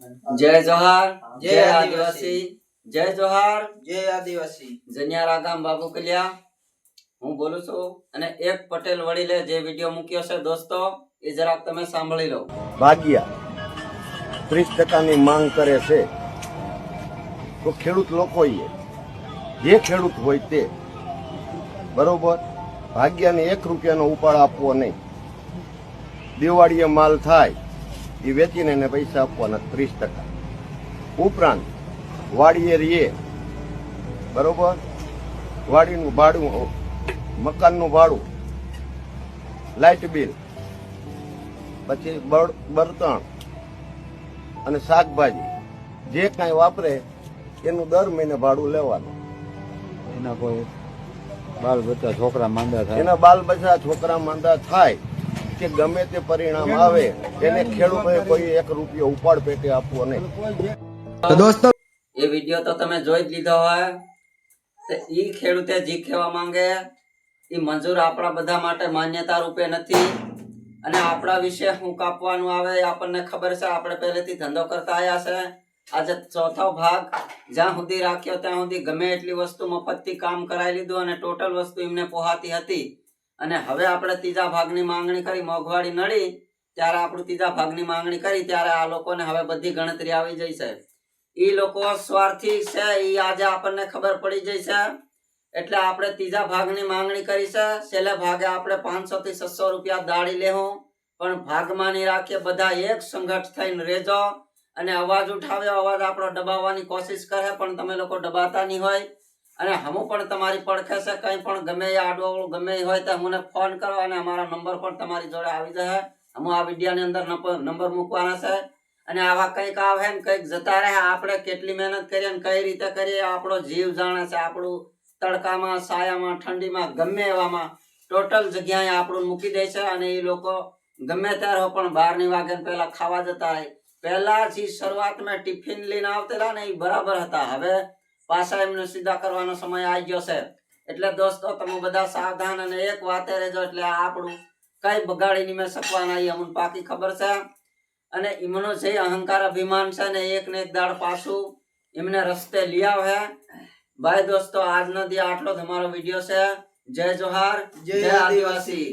जय जोहार जय आदिवासी जय जोहार જય આદિવાસી. જનિયારા ગામ બાબુ કલિયા હું બોલું છું અને એક પટેલ વડીલે જે વિડિયો મૂક્યો છે દોસ્તો એ જરાક તમે સાંભળી લો. ભાગ્યા 30% માંગ કરે છે તો ખેડૂત લોકોએ જે ખેડૂત હોય તે બરોબર ભાગ્યાને 1 રૂપિયાનો ઉપાડ આપવો નહીં. દિવાળીએ માલ થાય એ વેચીને એને પૈસા આપવાના 30%. ઉપરાંત વાડીએ રહીએ બરોબર વાડીનું ભાડું મકાનનું ભાડું લાઇટ બિલ પછી બળતણ અને શાકભાજી જે કાંઈ વાપરે એનું દર મહિને ભાડું લેવાનું. એના કોઈ બાલ બચ્ચા છોકરા માંદા થાય એના બાલ બચ્ચા છોકરા માંદા થાય કે ગમે તે પરિણામ આવે એને ખેડૂતોએ કોઈ 1 રૂપિયો ઉપાડ પેટે આપવો નહીં. તો દોસ્તો એ વિડિયો તો તમે જોઈ જ લીધો હોય તો ઈ ખેડૂતે જે કહેવા માંગે ઈ મંજૂર આપણા બધા માટે માન્યતા રૂપે નથી અને આપણા વિશે શું કાપવાનું આવે એ આપણને ખબર છે. આપણે પહેલેથી ધંધો કરતા આવ્યા છે. આજે ચોથો ભાગ જ્યાં સુધી રાખ્યો ત્યાં સુધી ગમે એટલી વસ્તુ મફતથી કામ કરાવી લીધું અને ટોટલ વસ્તુ એમને પોહાતી હતી અને હવે આપણે ત્રીજા ભાગની માંગણી કરી. મોંઘવારી નડી ત્યારે આપણું ત્રીજા ભાગની માંગણી કરી ત્યારે આ લોકોને હવે બધી ગણતરી આવી જઈ છે. ઈ લોકો સ્વાર્થી છે ઈ આજે આપણને ખબર પડી જઈ છે એટલે આપણે ત્રીજા ભાગની માંગણી કરી છે. છેલ્લે ભાગે આપણે 500 થી 600 રૂપિયા દાડી લેવું પણ ભાગમાં નહીં રાખીએ. બધા એક સંગઠ થઈને રેજો અને અવાજ ઉઠાવ્યો. અવાજ આપણો દબાવવાની કોશિશ કરે પણ તમે લોકો દબાતા નહીં હોય અને હમું પણ તમારી પડખે છે. કંઈ પણ ગમે એ આડવાળું ગમે એ હોય તો મને ફોન કરો અને અમારા નંબર પણ તમારી જોડે આવી જશે. હું આ વિડીયોની અંદર નંબર મૂકવાના છે અને આવા કંઈક આવે ને કંઈક જતા રહે. આપણે કેટલી મહેનત કરીએ ને કઈ રીતે કરીએ આપણો જીવ જાણે છે. આપણું તડકામાં સાયામાં ઠંડીમાં ગમે એવામાં ટોટલ જગ્યાએ આપણું મૂકી દે છે અને એ લોકો ગમે ત્યારે પણ 12ની વાગે પહેલા ખાવા જતા રહે. પહેલા જે શરૂઆતમાં ટિફિન લઈને આવતા ને એ બરાબર હતા. હવે પાછા એમને સીધા કરવાનો સમય આવી ગયો છે. એટલે દોસ્તો તમે બધા સાવધાન અને એક વાતે રહેજો એટલે આપણું કઈ બગાડી નહીં મેં શકવાના એ અમને પાકી ખબર છે. અને એમનો જે અહંકાર અભિમાન છે ને એક ને એક દાડ પાછું એમને રસ્તે લઈ આવે. ભાઈ દોસ્તો આજનો દી આટલો જ અમારો વિડીયો છે. જય જોહાર જય આદિવાસી.